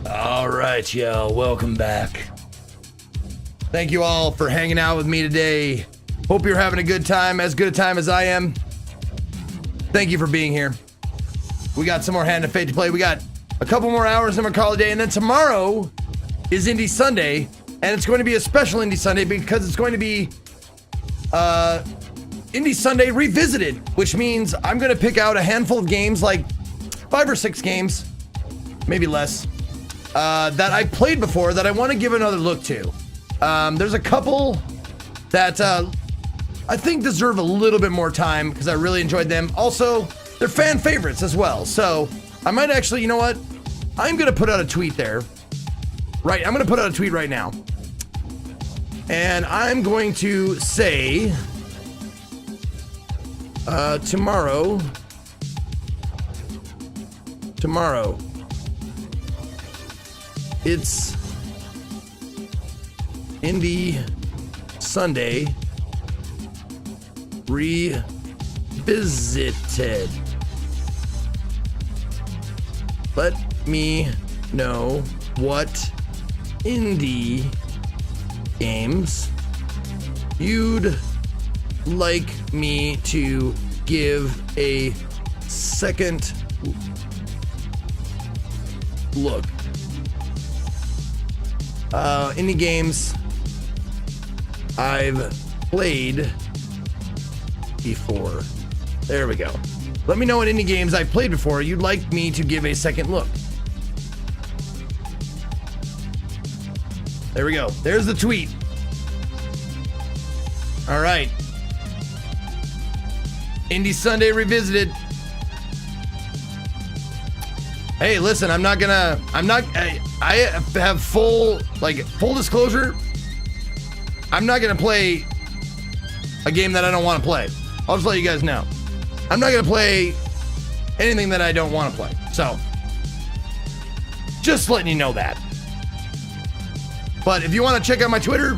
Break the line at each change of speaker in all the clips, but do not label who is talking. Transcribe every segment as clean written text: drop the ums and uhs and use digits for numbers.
All right, y'all, welcome back. Thank you all for hanging out with me today. Hope you're having a good time, as good a time as I am. Thank you for being here. We got some more Hand of Fate to play. We got a couple more hours and we'll call it a day, and then tomorrow is Indie Sunday, and it's going to be a special Indie Sunday because it's going to be Indie Sunday Revisited, which means I'm going to pick out a handful of games, like 5 or 6 games, maybe less, that I played before that I want to give another look to. There's a couple that I think deserve a little bit more time because I really enjoyed them. Also, they're fan favorites as well. So I might actually, you know what? I'm going to put out a tweet there. Right, I'm going to put out a tweet right now. And I'm going to say tomorrow, it's Indie Sunday Revisited. Let me know what indie games you'd like me to give a second look. Indie games I've played before. There we go. Let me know what indie games I've played before you'd like me to give a second look. There we go. There's the tweet. All right. Indie Sunday Revisited. Hey, listen, I have full disclosure. I'm not gonna play a game that I don't want to play. I'll just let you guys know. I'm not gonna play anything that I don't want to play. So, just letting you know that. But if you want to check out my Twitter,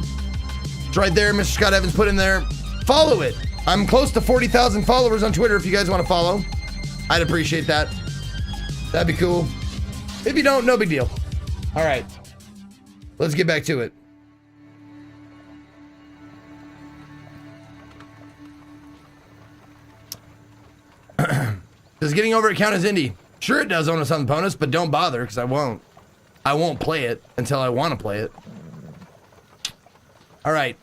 it's right there. Mr. Scott Evans put in there. Follow it. I'm close to 40,000 followers on Twitter if you guys want to follow. I'd appreciate that. That'd be cool. If you don't, no big deal. All right. Let's get back to it. Does getting over it count as indie? Sure it does, Onus on the bonus, but don't bother because I won't. I won't play it until I want to play it. All right.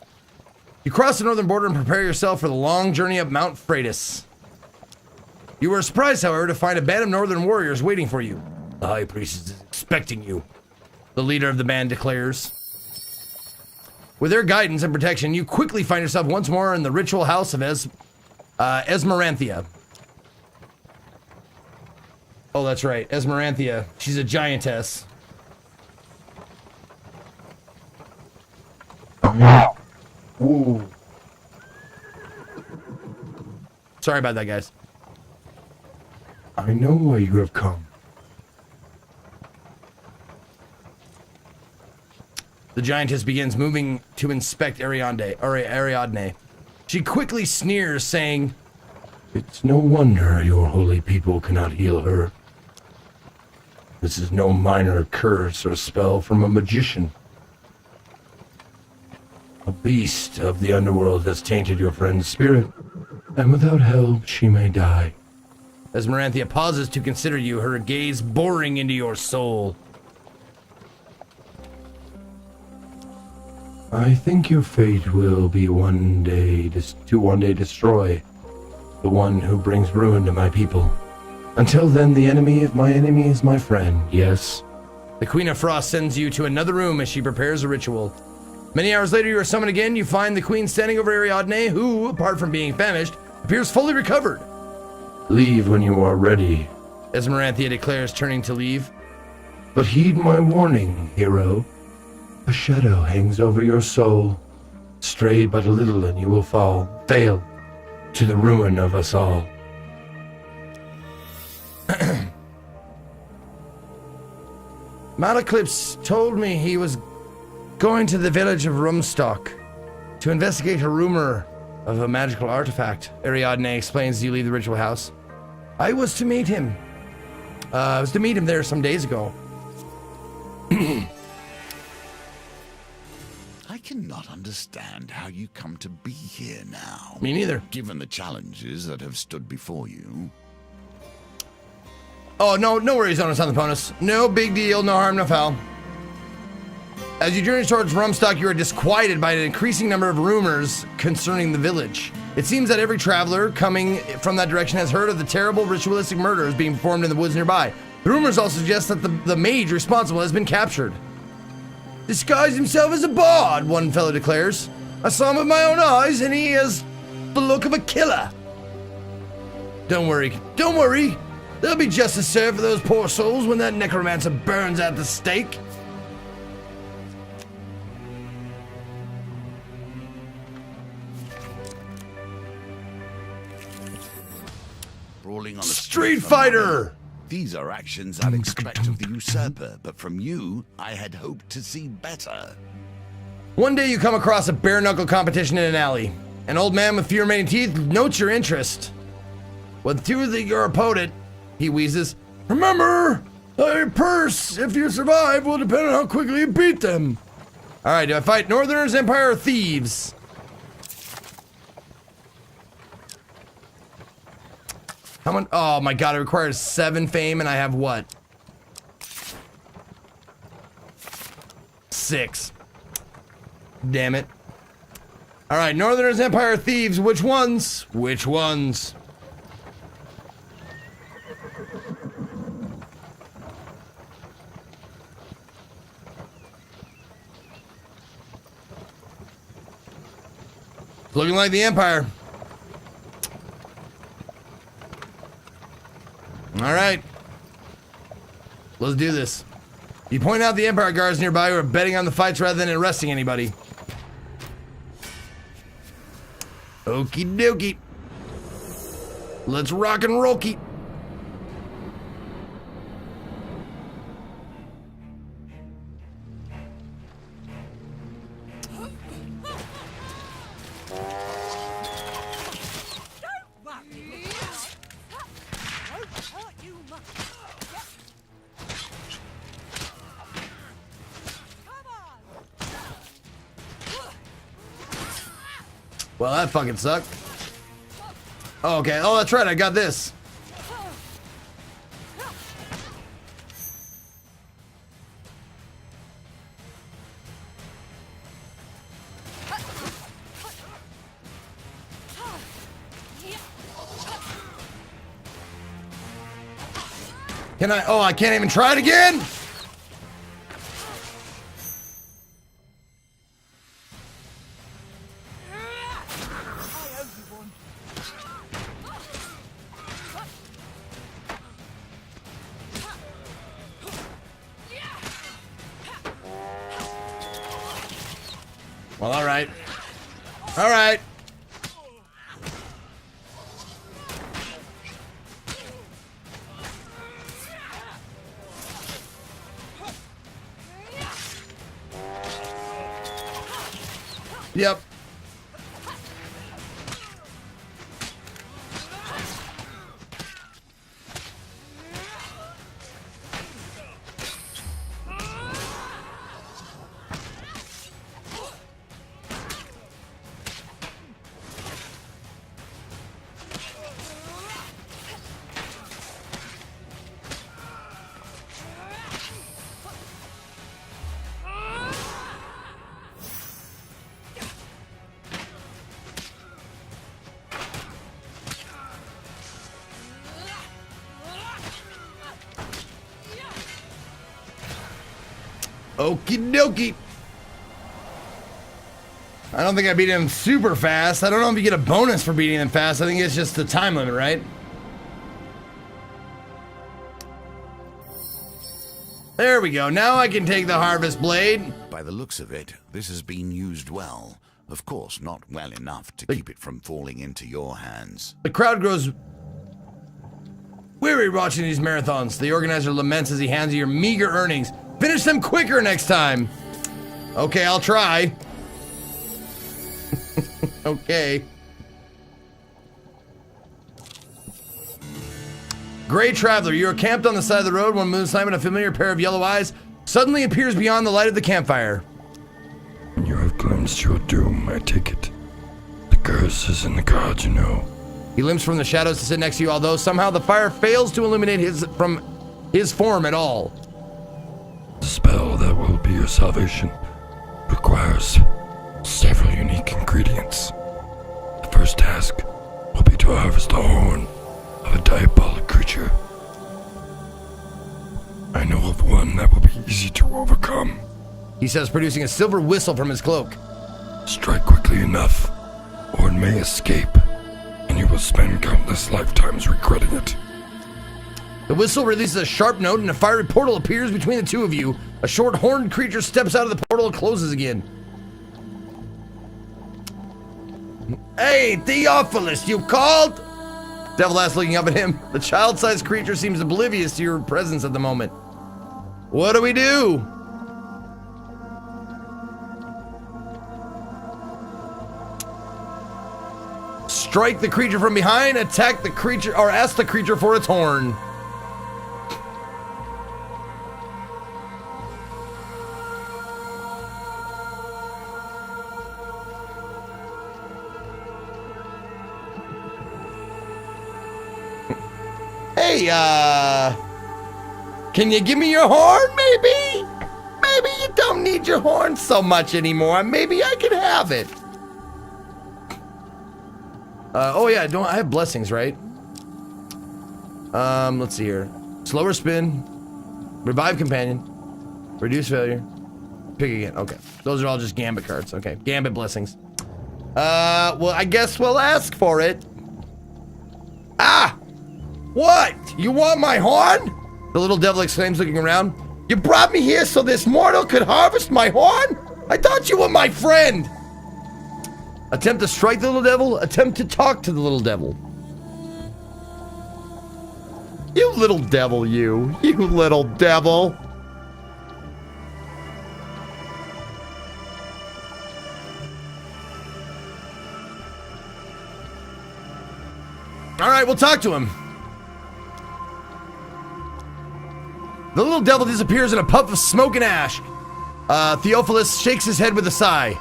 You cross the northern border and prepare yourself for the long journey up Mount Freitas. You were surprised, however, to find a band of northern warriors waiting for you. The high priest is expecting you, the leader of the band declares. With their guidance and protection, you quickly find yourself once more in the ritual house of Esmeranthia. Oh, that's right, Esmeranthia. She's a giantess. Ooh. Sorry about that, guys.
I know why you have come.
The giantess begins moving to inspect Ariadne. She quickly sneers, saying,
It's no wonder your holy people cannot heal her. This is no minor curse or spell from a magician. A beast of the underworld has tainted your friend's spirit, and without help she may die.
Esmeranthia pauses to consider you, her gaze boring into your soul.
I think your fate will be one day destroy the one who brings ruin to my people. Until then, the enemy of my enemy is my friend, yes.
The Queen of Frost sends you to another room as she prepares a ritual. Many hours later, you are summoned again. You find the Queen standing over Ariadne, who, apart from being famished, appears fully recovered.
Leave when you are ready,
Esmeranthia declares, turning to leave.
But heed my warning, hero. A shadow hangs over your soul. Stray but a little and you will fail, to the ruin of us all.
Malaclips told me he was going to the village of Rumstock to investigate a rumor of a magical artifact. Ariadne explains as you leave the ritual house. I was to meet him there some days ago.
cannot understand how you come to be here now.
Me neither.
Given the challenges that have stood before you.
Oh, no worries on us on the bonus. No big deal, no harm, no foul. As you journey towards Rumstock, you are disquieted by an increasing number of rumors concerning the village. It seems that every traveler coming from that direction has heard of the terrible ritualistic murders being performed in the woods nearby. The rumors also suggest that the mage responsible has been captured. Disguised himself as a bard, one fellow declares. I saw him with my own eyes, and he has the look of a killer. Don't worry. There'll be justice served for those poor souls when that necromancer burns at the stake.
Brawling on the
Street
for
Fighter!
money. These are actions I'd expect of the usurper, but from you, I had hoped to see better.
One day you come across a bare-knuckle competition in an alley. An old man with few remaining teeth notes your interest. With two of your opponent, he wheezes, remember, a purse, if you survive, will depend on how quickly you beat them. Alright, do I fight Northerners, Empire, or Thieves? How much? Oh my god, it requires 7 fame and I have what? 6. Damn it. Alright, Northerners, Empire, Thieves, which ones? Which ones? Looking like the Empire. Alright. Let's do this. You point out the Empire guards nearby who are betting on the fights rather than arresting anybody. Okie dokie. Let's rock and roll -ky. Well, that fucking sucked. Oh, okay. Oh, that's right. I got this. Can I? Oh, I can't even try it again? Well, all right. All right. Yep. Okie dokie. I don't think I beat him super fast. I don't know if you get a bonus for beating him fast. I think it's just the time limit, right? There we go. Now I can take the harvest blade.
By the looks of it, this has been used well. Of course, not well enough to keep it from falling into your hands.
The crowd grows weary watching these marathons. The organizer laments as he hands you your meager earnings. Finish them quicker next time. Okay, I'll try. Okay. Gray Traveler, you are camped on the side of the road when moonlight, a familiar pair of yellow eyes suddenly appears beyond the light of the campfire.
You have cleansed
means to your doom, I take it. The curse is in the cards, you know.
He limps from the shadows to sit next to you, although somehow the fire fails to illuminate his form at all.
The spell that will be your salvation requires several unique ingredients. The first task will be to harvest the horn of a diabolic creature. I know of one that will be easy to overcome.
He says, producing a silver whistle from his cloak.
Strike quickly enough, or it may escape, and you will spend countless lifetimes regretting it.
The whistle releases a sharp note and a fiery portal appears between the two of you. A short horned creature steps out of the portal and closes again. Hey, Theophilus, you called? Devil ass looking up at him. The child-sized creature seems oblivious to your presence at the moment. What do we do? Strike the creature from behind, attack the creature, or ask the creature for its horn. Hey, can you give me your horn, maybe? Maybe you don't need your horn so much anymore. Maybe I can have it. Oh yeah, I have blessings, right? Let's see here. Slower spin, revive companion, reduce failure, pick again. Okay, those are all just gambit cards. Okay, gambit blessings. Well, I guess we'll ask for it. Ah! What? You want my horn? The little devil exclaims, looking around. You brought me here so this mortal could harvest my horn? I thought you were my friend. Attempt to strike the little devil. Attempt to talk to the little devil. You little devil, you. You little devil. All right, we'll talk to him. The little devil disappears in a puff of smoke and ash. Theophilus shakes his head with a sigh.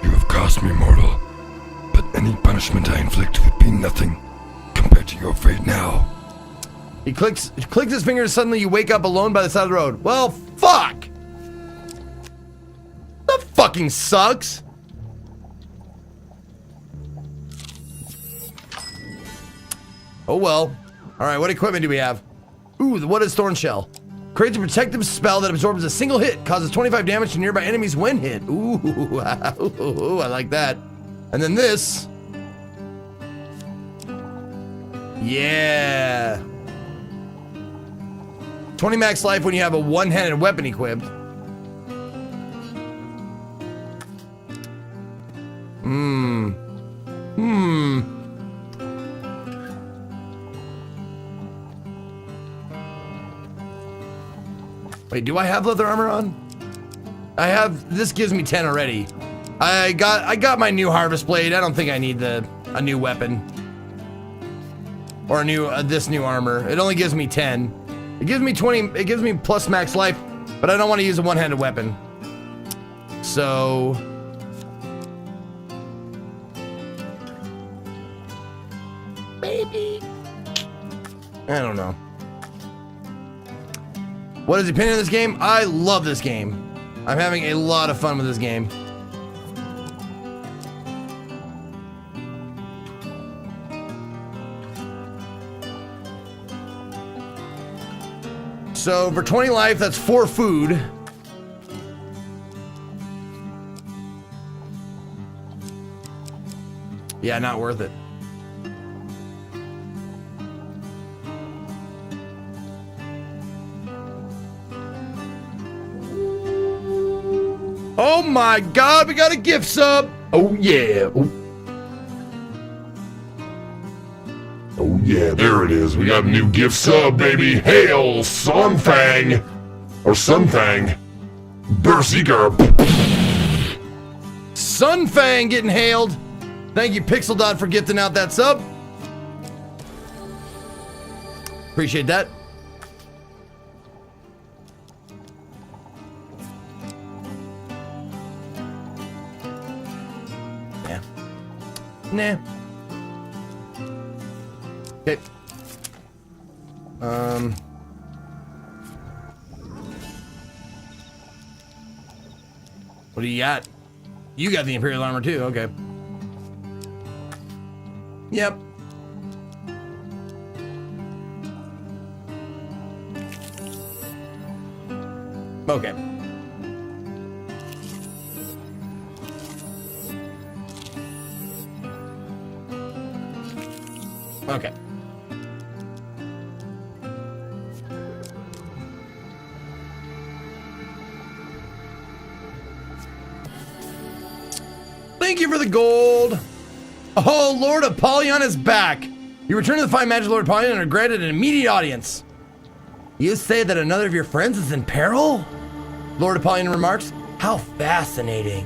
You have cost me, mortal, but any punishment I inflict would be nothing compared to your fate now.
He clicks his fingers. Suddenly you wake up alone by the side of the road. Well, fuck! That fucking sucks! Oh well. Alright, what equipment do we have? Ooh, what is Thorn Shell? Creates a protective spell that absorbs a single hit, causes 25 damage to nearby enemies when hit. Ooh, I like that. And then this. Yeah. 20 max life when you have a one-handed weapon equipped. Wait, do I have leather armor on? I have, this gives me 10 already. I got my new harvest blade. I don't think I need a new weapon. Or a new, this new armor. It only gives me 10. It gives me 20, it gives me plus max life, but I don't want to use a one-handed weapon. So... maybe. I don't know. What is the opinion of this game? I love this game. I'm having a lot of fun with this game. So for 20 life, that's 4 food. Yeah, not worth it. Oh my god, we got a gift sub!
Oh yeah! Oh yeah, there it is. We got a new gift sub, baby. Hail, Sunfang! Or Sunfang. Berserker.
Sunfang getting hailed. Thank you, Pixel Dot, for gifting out that sub. Appreciate that. Nah. Okay. What do you got? You got the Imperial armor too, okay. Yep. Okay. Okay. Thank you for the gold. Oh, Lord Apollyon is back. You return to the fine magic Lord Apollyon and are granted an immediate audience. You say that another of your friends is in peril? Lord Apollyon remarks. How fascinating.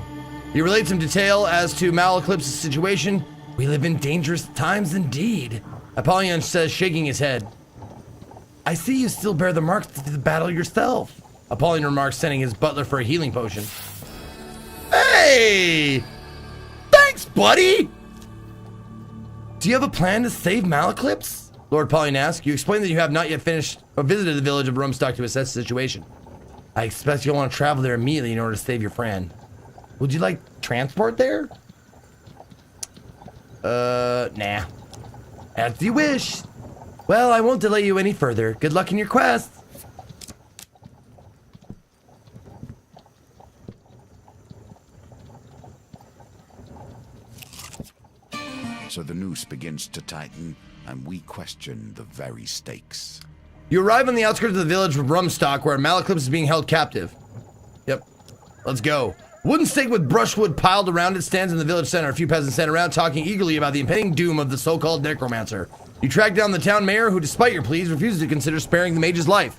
You relate some detail as to Malaclipse's situation. We live in dangerous times indeed. Apollyon says, shaking his head. I see you still bear the marks of the battle yourself. Apollyon remarks, sending his butler for a healing potion. Hey! Thanks, buddy! Do you have a plan to save Malaclipse? Lord Apollyon asks. You explain that you have not yet finished or visited the village of Rumstock to assess the situation. I expect you'll want to travel there immediately in order to save your friend. Would you like transport there? Nah. As you wish. Well, I won't delay you any further. Good luck in your quest.
So the noose begins to tighten, and we question the very stakes.
You arrive on the outskirts of the village of Rumstock, where Malaclipse is being held captive. Yep. Let's go. Wooden stake with brushwood piled around it stands in the village center. A few peasants stand around talking eagerly about the impending doom of the so-called necromancer. You track down the town mayor, who, despite your pleas, refuses to consider sparing the mage's life.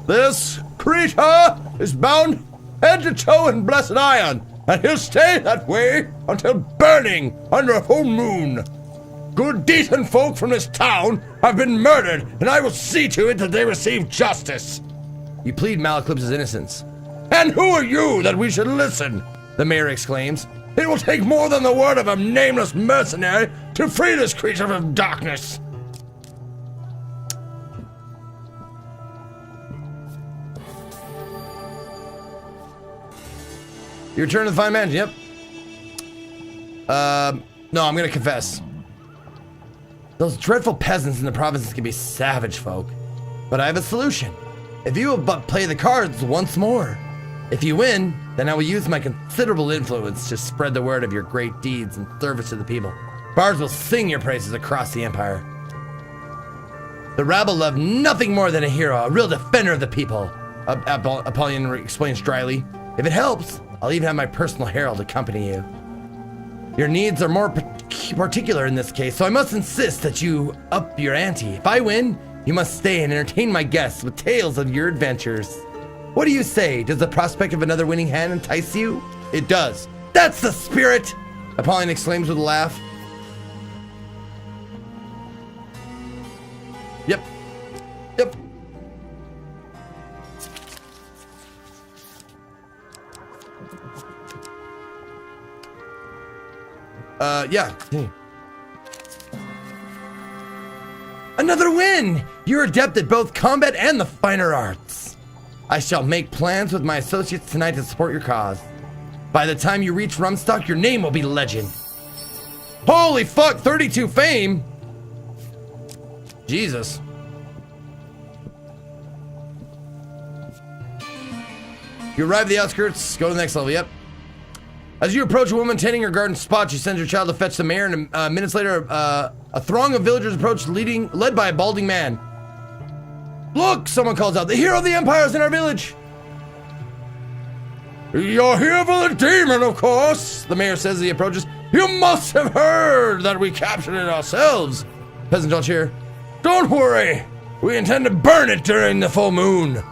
This creature is bound head to toe in blessed iron, and he'll stay that way until burning under a full moon. Good decent folk from this town have been murdered, and I will see to it that they receive justice. You plead Malaclipse's innocence. And who are you that we should listen? The mayor exclaims. It will take more than the word of a nameless mercenary to free this creature from darkness. You return to the fine man, yep. No, I'm gonna confess. Those dreadful peasants in the provinces can be savage folk. But I have a solution. If you will but play the cards once more. If you win, then I will use my considerable influence to spread the word of your great deeds and service to the people. Bards will sing your praises across the empire. The rabble love nothing more than a hero, a real defender of the people, Apollyon explains dryly. If it helps, I'll even have my personal herald accompany you. Your needs are more particular in this case, so I must insist that you up your ante. If I win, you must stay and entertain my guests with tales of your adventures. What do you say? Does the prospect of another winning hand entice you? It does. That's the spirit! Apollyon exclaims with a laugh. Yep. Yep. Yeah. Another win! You're adept at both combat and the finer arts. I shall make plans with my associates tonight to support your cause. By the time you reach Rumstock, your name will be legend. Holy fuck, 32 fame! Jesus. You arrive at the outskirts, go to the next level, yep. As you approach a woman tending her garden spot, she sends her child to fetch the mayor, and minutes later, a throng of villagers approach, led by a balding man. Look, someone calls out, the hero of the empire is in our village. You're here for the demon, of course, the mayor says as he approaches. You must have heard that we captured it ourselves. Peasants all cheer. Don't worry, we intend to burn it during the full moon.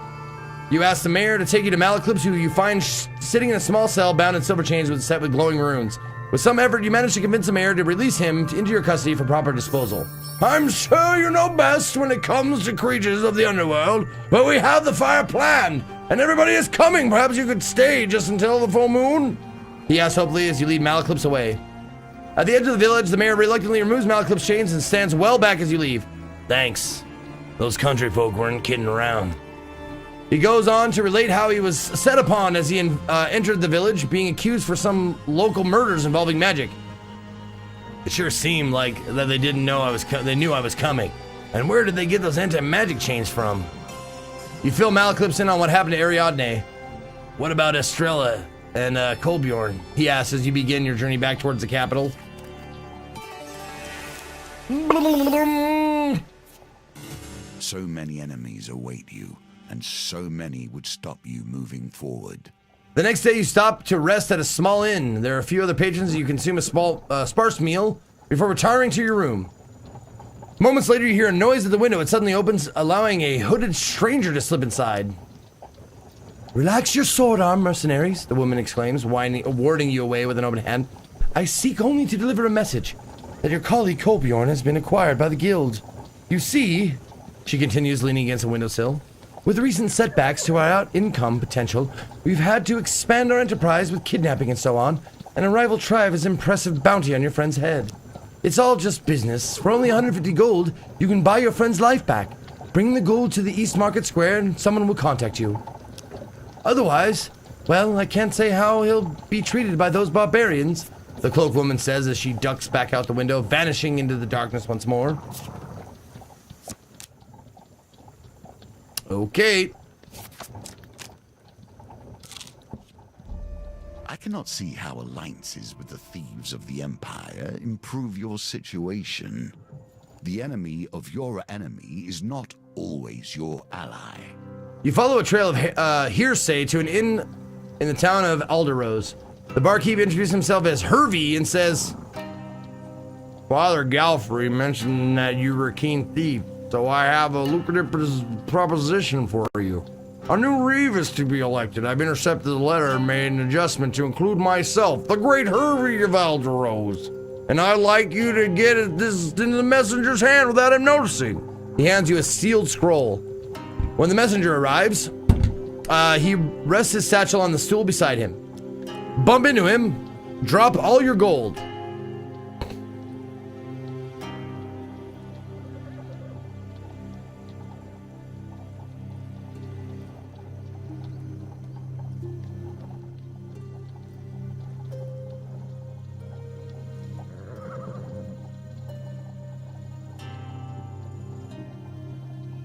You ask the mayor to take you to Malaclipse, who you find sitting in a small cell bound in silver chains set with glowing runes. With some effort, you manage to convince the mayor to release him into your custody for proper disposal. I'm sure you know best when it comes to creatures of the underworld, but we have the fire planned, and everybody is coming. Perhaps you could stay just until the full moon? he asks hopefully as you lead Malaclips away. At the edge of the village, the mayor reluctantly removes Malaclips' chains and stands well back as you leave. Thanks. Those country folk weren't kidding around. He goes on to relate how he was set upon as he entered the village, being accused for some local murders involving magic. It sure seemed like that they didn't know they knew I was coming. And where did they get those anti-magic chains from? You fill Malaclips in on what happened to Ariadne. What about Estrella and Kolbjorn? He asks as you begin your journey back towards the capital.
So many enemies await you, and so many would stop you moving forward.
The next day, you stop to rest at a small inn. There are a few other patrons, and you consume a small, sparse meal before retiring to your room. Moments later, you hear a noise at the window. It suddenly opens, allowing a hooded stranger to slip inside. Relax your sword arm, mercenaries, the woman exclaims, warding you away with an open hand. I seek only to deliver a message that your colleague Kolbjorn has been acquired by the guild. You see, she continues, leaning against a windowsill, with recent setbacks to our income potential, we've had to expand our enterprise with kidnapping and so on, and a rival tribe has impressive bounty on your friend's head. It's all just business. For only 150 gold, you can buy your friend's life back. Bring the gold to the East Market Square and someone will contact you. Otherwise, well, I can't say how he'll be treated by those barbarians, the Cloak Woman says as she ducks back out the window, vanishing into the darkness once more. Okay.
I cannot see how alliances with the thieves of the Empire improve your situation. The enemy of your enemy is not always your ally.
You follow a trail of hearsay to an inn in the town of Alderose. The barkeep introduces himself as Hervey and says, Father Galfrey mentioned that you were a keen thief, so I have a lucrative proposition for you. A new reeve is to be elected. I've intercepted the letter and made an adjustment to include myself, the great Hervey of Alderose. And I'd like you to get this into the messenger's hand without him noticing. He hands you a sealed scroll. When the messenger arrives, he rests his satchel on the stool beside him. Bump into him, drop all your gold.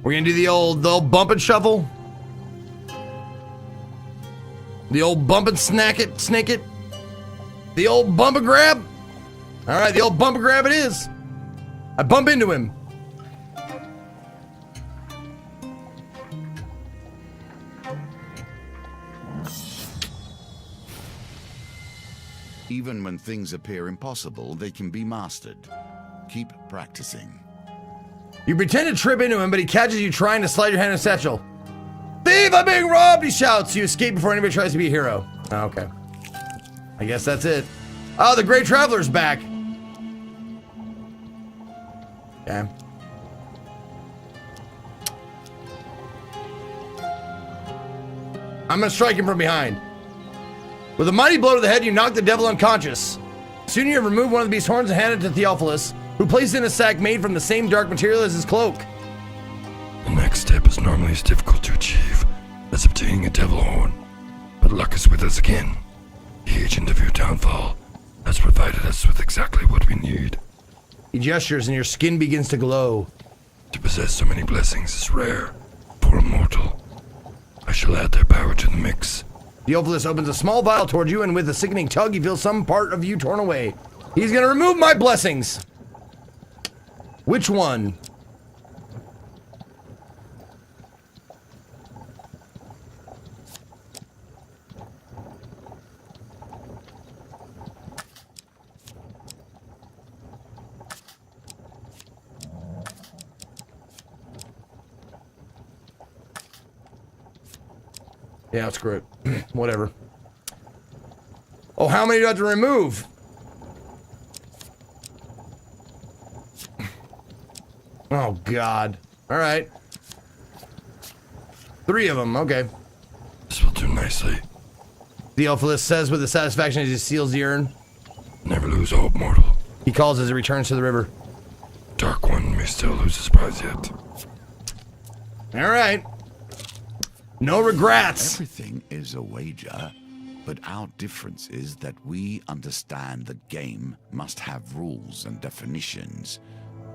We're gonna do the old bump and shuffle. The old bump and snake it. The old bump and grab. All right, the old bump and grab it is. I bump into him.
Even when things appear impossible, they can be mastered. Keep practicing.
You pretend to trip into him, but he catches you trying to slide your hand in his satchel. Thief, I'm being robbed, he shouts. You escape before anybody tries to be a hero. Oh, okay. I guess that's it. Oh, the Great Traveler's back. Okay. I'm gonna strike him from behind. With a mighty blow to the head, you knock the devil unconscious. Soon you have removed one of the beast's horns and handed it to Theophilus, who placed it in a sack made from the same dark material as his cloak.
The next step is normally as difficult to achieve as obtaining a devil horn, but luck is with us again. The agent of your downfall has provided us with exactly what we need.
He gestures and your skin begins to glow.
To possess so many blessings is rare for a mortal. I shall add their power to the mix.
Theophilus opens a small vial toward you, and with a sickening tug, you feel some part of you torn away. He's gonna remove my blessings. Which one? Yeah, screw it. Whatever. Oh, how many do I have to remove? Oh, God. All right. 3 of them. Okay.
This will do nicely.
Theophilus says with the satisfaction as he seals the urn.
Never lose hope, mortal.
He calls as he returns to the river.
Dark One may still lose his prize yet.
All right. No regrets.
Everything is a wager, but our difference is that we understand the game must have rules and definitions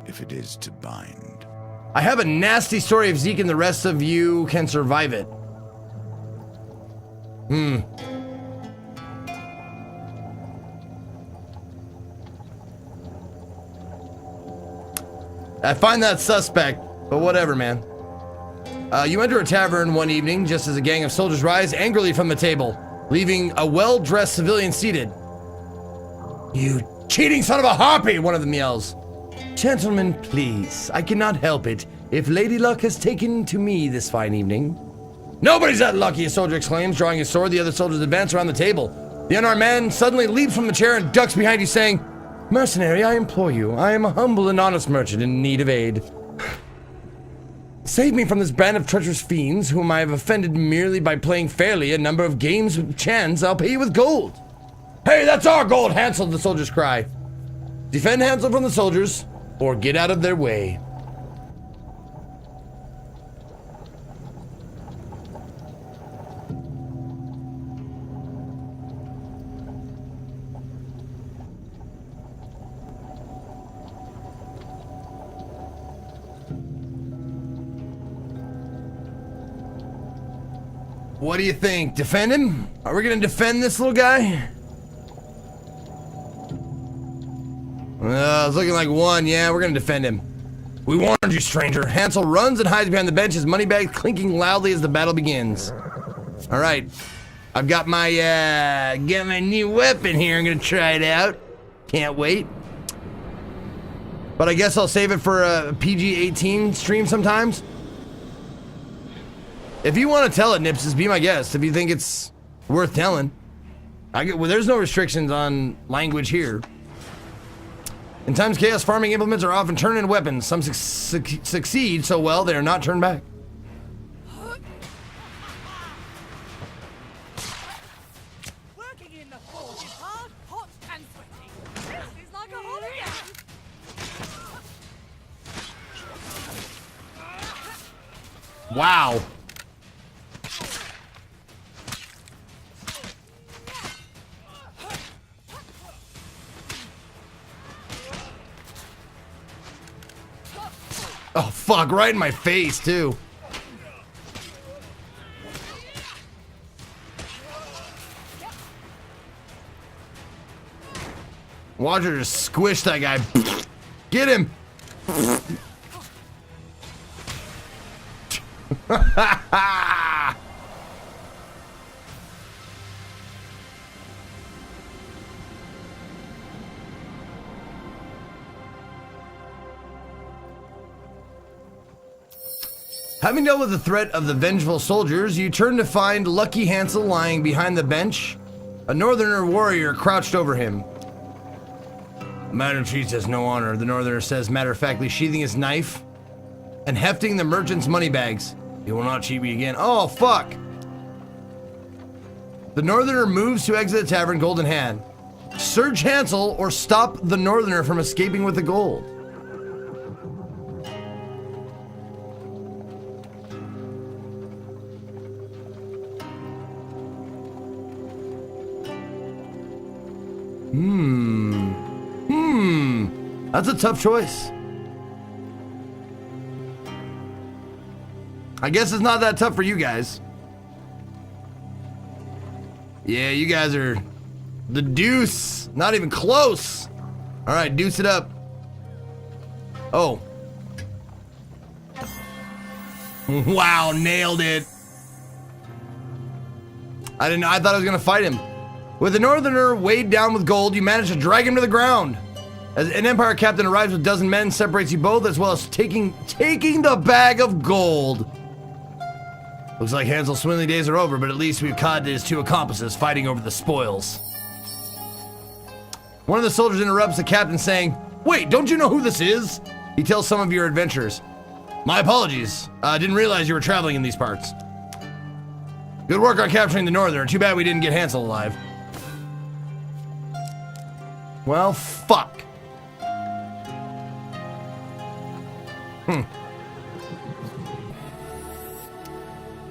if it is to bind.
I have a nasty story if Zeke and the rest of you can survive it. I find that suspect, but whatever, man. You enter a tavern one evening just as a gang of soldiers rise angrily from the table, leaving a well-dressed civilian seated. You cheating son of a harpy, one of them yells. Gentlemen, please, I cannot help it if Lady Luck has taken to me this fine evening. Nobody's that lucky, a soldier exclaims, drawing his sword. The other soldiers advance around the table. The unarmed man suddenly leaps from the chair and ducks behind you, saying, Mercenary, I implore you, I am a humble and honest merchant in need of aid. Save me from this band of treacherous fiends whom I have offended merely by playing fairly a number of games with chance. I'll pay you with gold. Hey, that's our gold, Hansel, the soldiers cry. Defend Hansel from the soldiers, or get out of their way. What do you think? Defend him? Are we gonna defend this little guy? It's looking like one. Yeah, we're gonna defend him. We warned you, stranger. Hansel runs and hides behind the bench, his money bag clinking loudly as the battle begins. All right, I've got my new weapon here. I'm gonna try it out. Can't wait. But I guess I'll save it for a PG-18 stream sometimes. If you want to tell it, Nipsis, be my guest. If you think it's worth telling. Well, there's no restrictions on language here. In times chaos, farming implements are often turned into weapons. Some succeed so well they are not turned back.
Working in the forge is hard, hot, and sweaty. This is like a holiday.
Wow. Oh, fuck, right in my face, too. Watch her just squish that guy. Get him! Having dealt with the threat of the vengeful soldiers, you turn to find Lucky Hansel lying behind the bench, a northerner warrior crouched over him. Matter treats us no honor, the northerner says matter-of-factly, sheathing his knife and hefting the merchant's money bags. You will not cheat me again. Oh, fuck. The northerner moves to exit the tavern, gold in hand. Surge Hansel or stop the northerner from escaping with the gold. That's a tough choice. I guess it's not that tough for you guys. Yeah, you guys are the deuce. Not even close. All right, deuce it up. Oh. Wow, nailed it. I didn't know. I thought I was going to fight him. With the northerner weighed down with gold, you manage to drag him to the ground. As an Empire captain arrives with a dozen men, separates you both, as well as taking the bag of gold. Looks like Hansel's swindling days are over, but at least we've caught his two accomplices fighting over the spoils. One of the soldiers interrupts the captain, saying, "Wait, don't you know who this is?" He tells some of your adventures. "My apologies. I didn't realize you were traveling in these parts." Good work on capturing the Northerner. Too bad we didn't get Hansel alive. Well, fuck.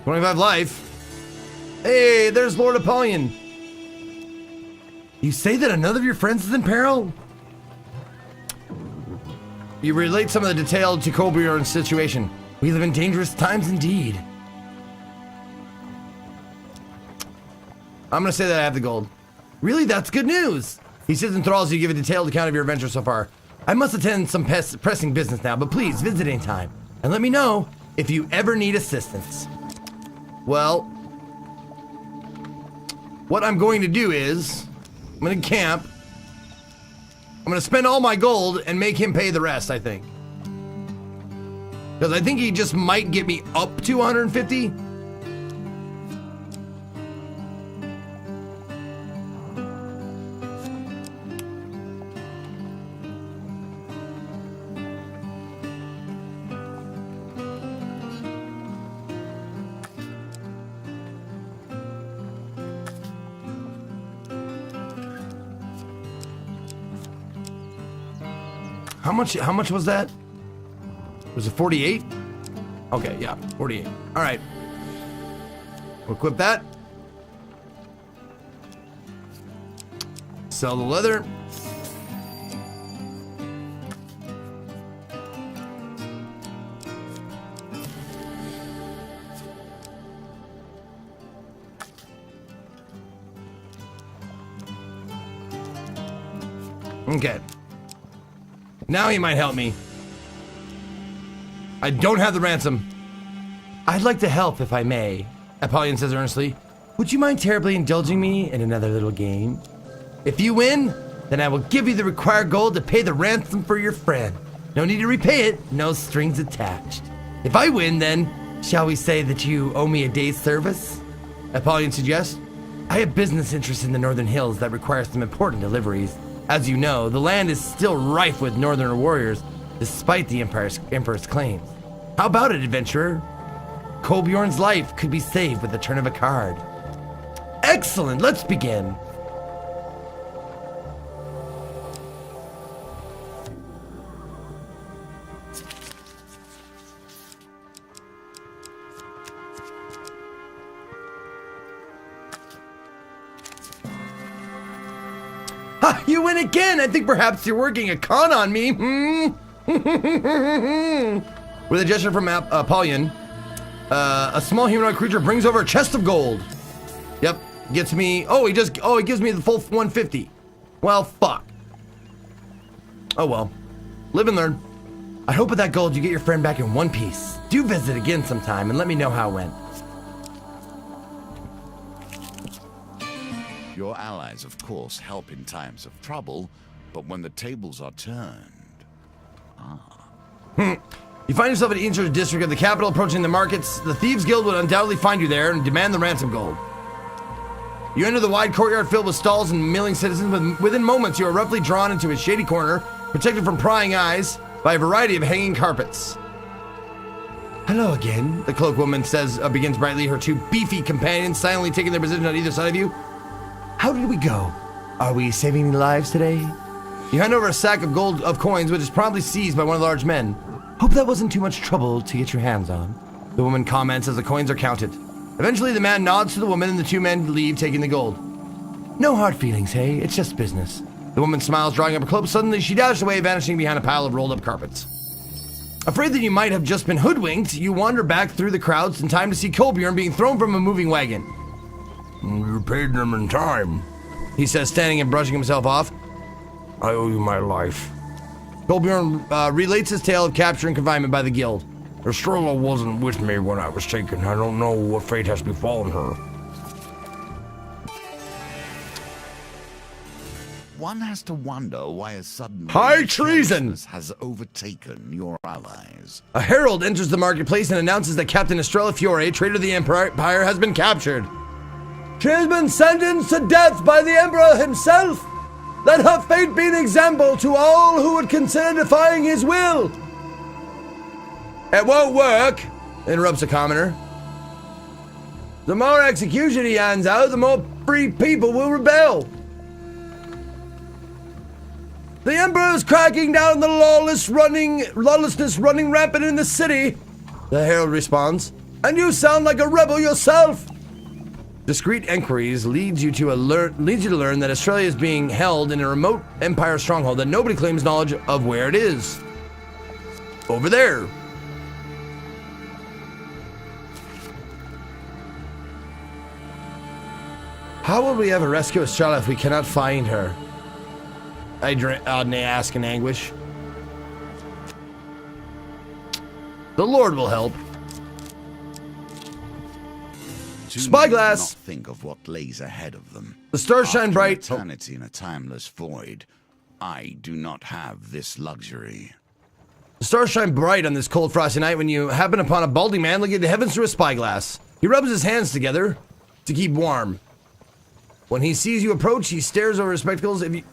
25 life. Hey, there's Lord Apollyon. You say that another of your friends is in peril? You relate some of the detail to Colbjorn's situation. We live in dangerous times indeed. I'm gonna say that I have the gold. Really? That's good news. He sits enthralls you to give a detailed account of your adventure so far. I must attend some pressing business now, but please visit anytime. And let me know if you ever need assistance. Well, what I'm going to do is, I'm going to camp. I'm going to spend all my gold and make him pay the rest, I think. Because I think he just might get me up to 150. How much was that? Was it 48? Okay, yeah, 48. All right. We'll equip that. Sell the leather. Okay. Now he might help me. I don't have the ransom. I'd like to help if I may, Apollyon says earnestly. Would you mind terribly indulging me in another little game? If you win, then I will give you the required gold to pay the ransom for your friend. No need to repay it, no strings attached. If I win, then shall we say that you owe me a day's service? Apollyon suggests. I have business interests in the Northern Hills that require some important deliveries. As you know, the land is still rife with Northern warriors, despite the Emperor's claims. How about it, adventurer? Colbjorn's life could be saved with the turn of a card. Excellent, let's begin. Ha! You win again! I think perhaps you're working a con on me. With a gesture from Apollyon, a small humanoid creature brings over a chest of gold. Yep, gets me. Oh, he gives me the full 150. Well, fuck. Oh well, live and learn. I hope with that gold you get your friend back in one piece. Do visit again sometime and let me know how it went.
Your allies, of course, help in times of trouble, but when the tables are turned...
You find yourself in the eastern district of the capital, approaching the markets. The Thieves Guild would undoubtedly find you there and demand the ransom gold. You enter the wide courtyard filled with stalls and milling citizens. Within moments, you are roughly drawn into a shady corner, protected from prying eyes by a variety of hanging carpets. Hello again, the Cloak Woman says, begins brightly, her two beefy companions silently taking their position on either side of you. How did we go? Are we saving lives today? You hand over a sack of gold of coins, which is promptly seized by one of the large men. Hope that wasn't too much trouble to get your hands on. The woman comments as the coins are counted. Eventually, the man nods to the woman and the two men leave, taking the gold. No hard feelings, hey? It's just business. The woman smiles, drawing up her cloak. Suddenly, she dashes away, vanishing behind a pile of rolled-up carpets. Afraid that you might have just been hoodwinked, you wander back through the crowds in time to see Colbjorn being thrown from a moving wagon.
You paid them in time,
he says, standing and brushing himself off.
I owe you my life.
Colbjorn relates his tale of capture and confinement by the guild.
Estrella wasn't with me when I was taken. I don't know what fate has befallen her.
One has to wonder why a sudden
high treason
has overtaken your allies.
A herald enters the marketplace and announces that Captain Estrella Fiore, traitor to the Empire, has been captured. She has been sentenced to death by the Emperor himself. Let her fate be an example to all who would consider defying his will. It won't work, interrupts a commoner. The more execution he hands out, the more free people will rebel. The Emperor is cracking down on the lawlessness running rampant in the city, the Herald responds. And you sound like a rebel yourself. Discreet inquiries leads you to learn that Australia is being held in a remote Empire stronghold that nobody claims knowledge of where it is. Over there. How will we ever rescue Australia if we cannot find her? I ask in anguish. The Lord will help. Spyglass.
Not think of what lays ahead of them.
The stars shine
After
bright.
Eternity in a timeless void. I do not have this luxury.
The stars shine bright on this cold, frosty night when you happen upon a balding man looking at the heavens through a spyglass. He rubs his hands together to keep warm. When he sees you approach, he stares over his spectacles. If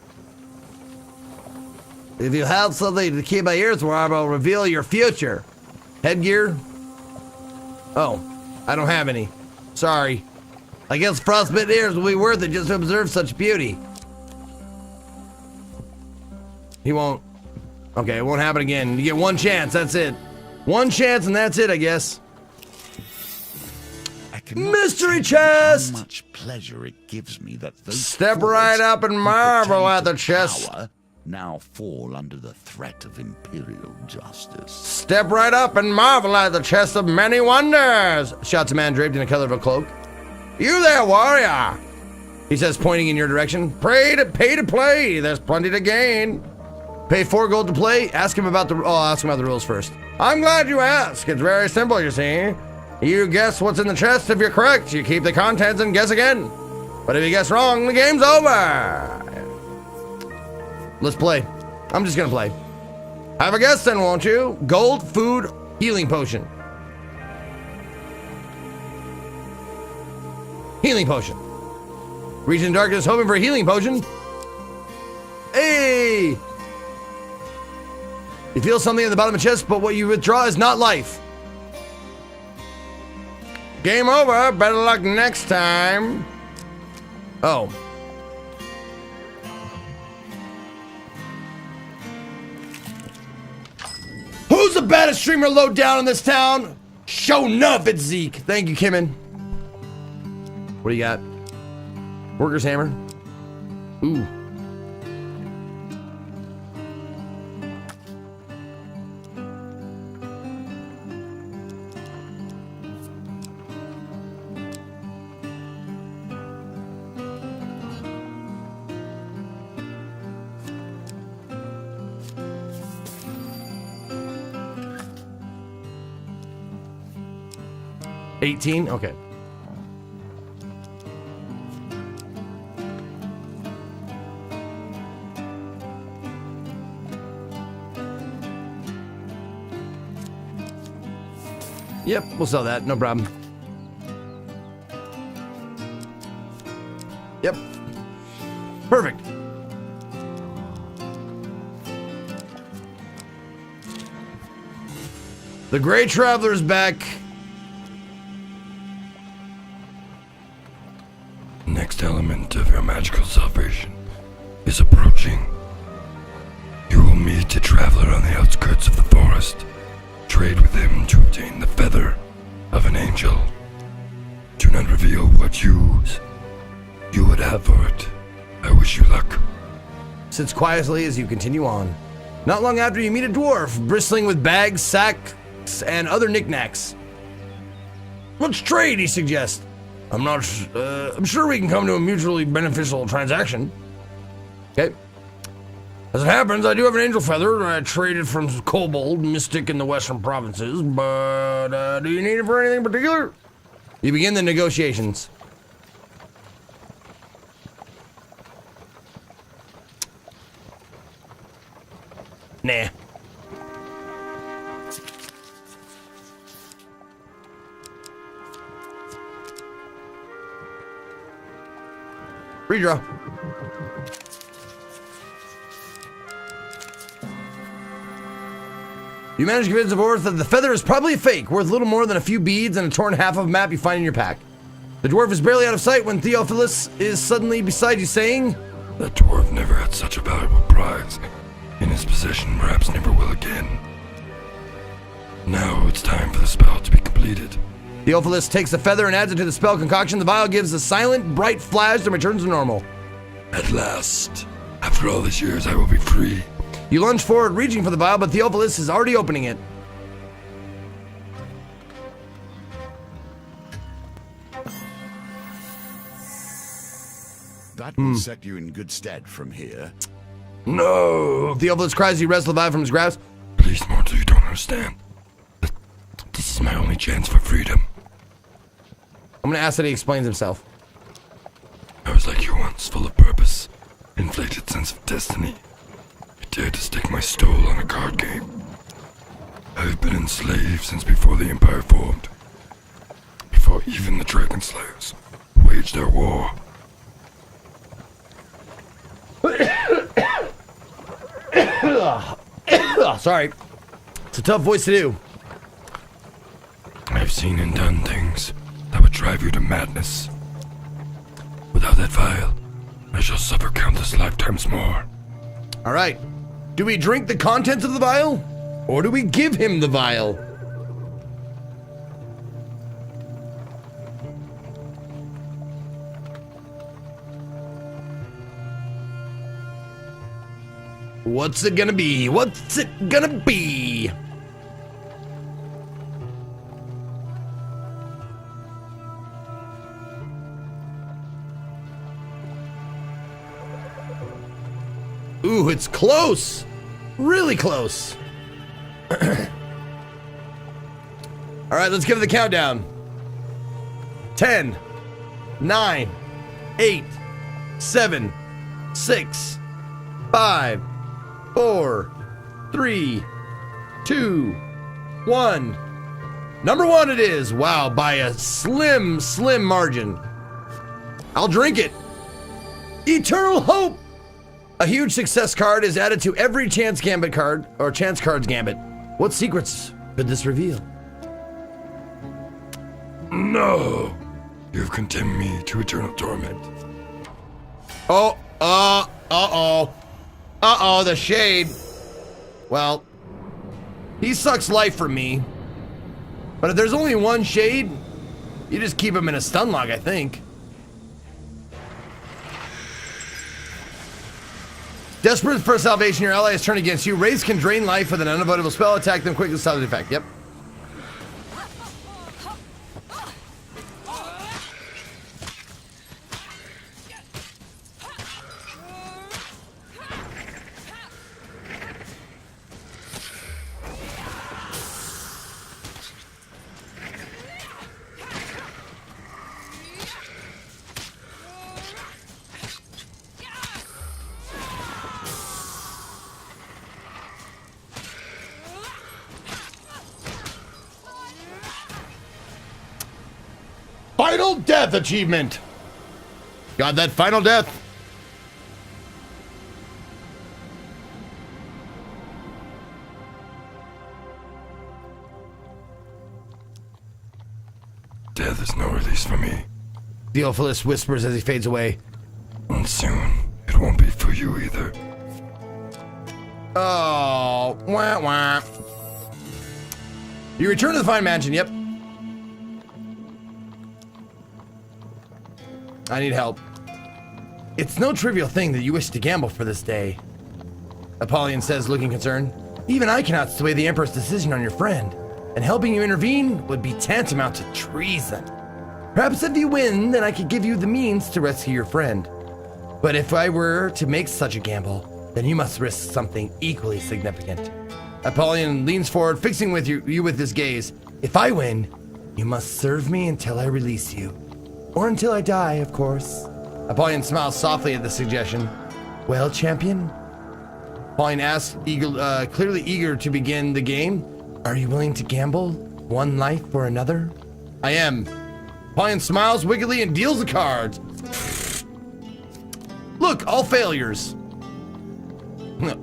you have something to keep my ears warm, I'll reveal your future. Headgear? Oh, I don't have any. Sorry. I guess frostbitten ears will be worth it just to observe such beauty. He won't. Okay, it won't happen again. You get one chance, that's it. One chance and that's it, I guess. Mystery chest!
How much pleasure it gives me that those
Step right up and marvel at the chest.
Now fall under the threat of Imperial Justice.
Step right up and marvel at the chest of many wonders, shouts a man draped in the color of a cloak. You there, warrior, he says, pointing in your direction. Pay to play. There's plenty to gain. Pay 4 gold to play. Ask him about the. Oh, I'll ask him about the rules first. I'm glad you asked. It's very simple, you see. You guess what's in the chest. If you're correct, you keep the contents and guess again. But if you guess wrong, the game's over. Let's play. I'm just gonna play. Have a guess then, won't you? Gold, food, healing potion. Healing potion. Reach in darkness, hoping for a healing potion. Hey! You feel something at the bottom of the chest, but what you withdraw is not life. Game over. Better luck next time. Oh. Who's the baddest streamer low down in this town? Show enough, it's Zeke. Thank you, Kimmin. What do you got? Worker's hammer. Ooh. $18? Okay. Yep, we'll sell that, no problem. Yep. Perfect. The Grey Traveler's back.
Next element of your magical salvation is approaching. You will meet a traveler on the outskirts of the forest. Trade with him to obtain the feather of an angel. Do not reveal what use you would have for it. I wish you luck.
Sits quietly as you continue on. Not long after, you meet a dwarf bristling with bags, sacks, and other knickknacks. Let's trade, he suggests. I'm sure we can come to a mutually beneficial transaction. Okay. As it happens, I do have an angel feather I traded from Kobold Mystic in the western provinces, but do you need it for anything in particular? You begin the negotiations. Nah. Redraw. You manage to convince the dwarf that the feather is probably a fake, worth little more than a few beads and a torn half of a map you find in your pack. The dwarf is barely out of sight when Theophilus is suddenly beside you saying,
That dwarf never had such a valuable prize in his possession, perhaps never will again. Now it's time for the spell to be completed.
Theophilus takes the feather and adds it to the spell concoction. The vial gives a silent, bright flash and returns to normal.
At last, after all these years, I will be free.
You lunge forward, reaching for the vial, but Theophilus is already opening it.
That will set you in good stead from here.
No! Theophilus cries as he wrests the vial from his grasp.
Please, mortal, you don't understand. This is my only chance for freedom.
I'm gonna ask that he explains himself.
I was like you once, full of purpose, inflated sense of destiny. I dared to stake my stole on a card game. I've been enslaved since before the Empire formed. Before even the Dragon Slayers waged their war.
Sorry. It's a tough voice to do.
I've seen and done things that would drive you to madness. Without that vial, I shall suffer countless lifetimes more.
All right. Do we drink the contents of the vial? Or do we give him the vial? What's it gonna be? What's it gonna be? Ooh, it's close. Really close. All right, let's give it the countdown. 10, 9, 8, 7, 6, 5, 4, 3, 2, 1. Number one it is. Wow, by a slim, slim margin. I'll drink it. Eternal Hope. A huge success card is added to every Chance Gambit card, or Chance Cards Gambit. What secrets could this reveal?
No! You have condemned me to eternal torment.
Uh-oh, the shade. Well, he sucks life from me. But if there's only one shade, you just keep him in a stun lock, I think. Desperate for salvation, your ally has turned against you. Wraiths can drain life with an unavoidable spell. Attack them quickly, solid effect. Yep. Final death achievement. Got that final death.
Death is no release for me.
Theophilus whispers as he fades away.
And soon, it won't be for you either.
Oh, wah wah. You return to the fine mansion, yep. I need help. It's no trivial thing that you wish to gamble for this day, Apollyon says, looking concerned. Even I cannot sway the Emperor's decision on your friend, and helping you intervene would be tantamount to treason. Perhaps if you win, then I could give you the means to rescue your friend. But if I were to make such a gamble, then you must risk something equally significant. Apollyon leans forward, fixing with you with his gaze. If I win, you must serve me until I release you. Or until I die, of course. Apollyon smiles softly at the suggestion. Well, champion? Apollyon asks, clearly eager to begin the game. Are you willing to gamble one life for another? I am. Apollyon smiles wickedly and deals the cards. Look, all failures.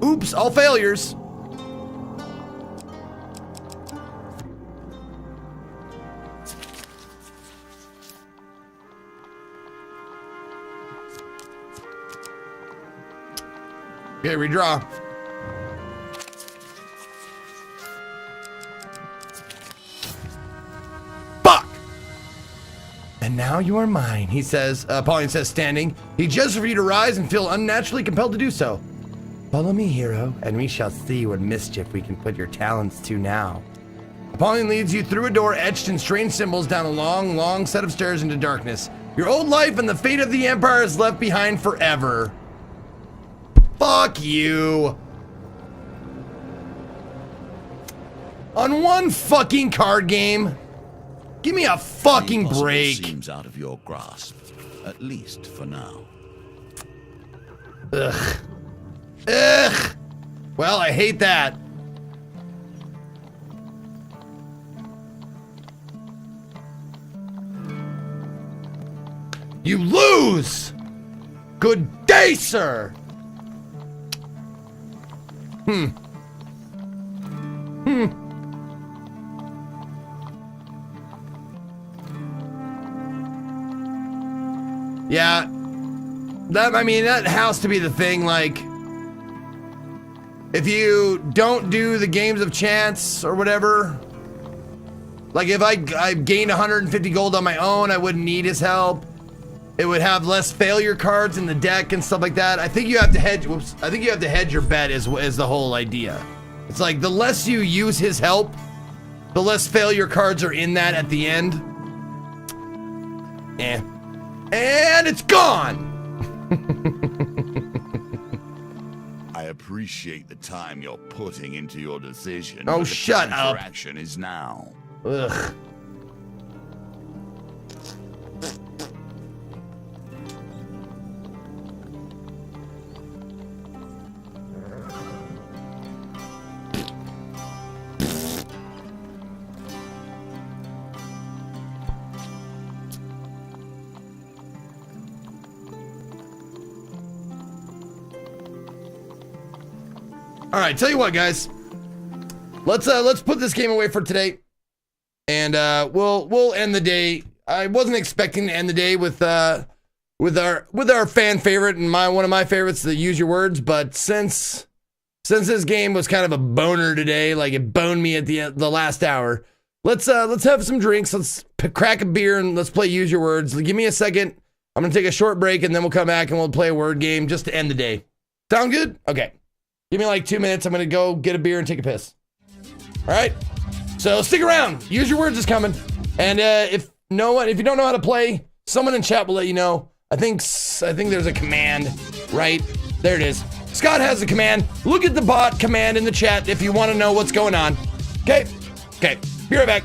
Oops, all failures. Okay, redraw. Fuck! And now you are mine, he says. Pauline says, standing. He gestures for you to rise and feel unnaturally compelled to do so. Follow me, hero, and we shall see what mischief we can put your talents to now. Pauline leads you through a door etched in strange symbols down a long, long set of stairs into darkness. Your old life and the fate of the Empire is left behind forever. Fuck you. On one fucking card game? Give me a fucking
The impossible
break.
seems out of your grasp, at least for now.
Ugh. Ugh. Well, I hate that. You lose! Good day, sir! Yeah. That has to be the thing, like, if you don't do the games of chance or whatever, like if I gained 150 gold on my own, I wouldn't need his help. It would have less failure cards in the deck and stuff like that. I think you have to hedge. Whoops. I think you have to hedge your bet is the whole idea. It's like the less you use his help, the less failure cards are in that at the end. And it's gone.
I appreciate the time you're putting into your decision.
Oh,
but the
shut
time
up.
for action is now.
Ugh. All right, tell you what, guys. Let's put this game away for today, and we'll end the day. I wasn't expecting to end the day with our fan favorite and one of my favorites, the Use Your Words, but since this game was kind of a boner today, like it boned me at the last hour. Let's have some drinks. Let's crack a beer and let's play Use Your Words. Give me a second. I'm gonna take a short break and then we'll come back and we'll play a word game just to end the day. Sound good? Okay. Give me like 2 minutes. I'm gonna go get a beer and take a piss. All right. So stick around. Use Your Words is coming. And if you don't know how to play, someone in chat will let you know. I think there's a command, right? There it is. Scott has a command. Look at the bot command in the chat if you want to know what's going on. Okay. Be right back.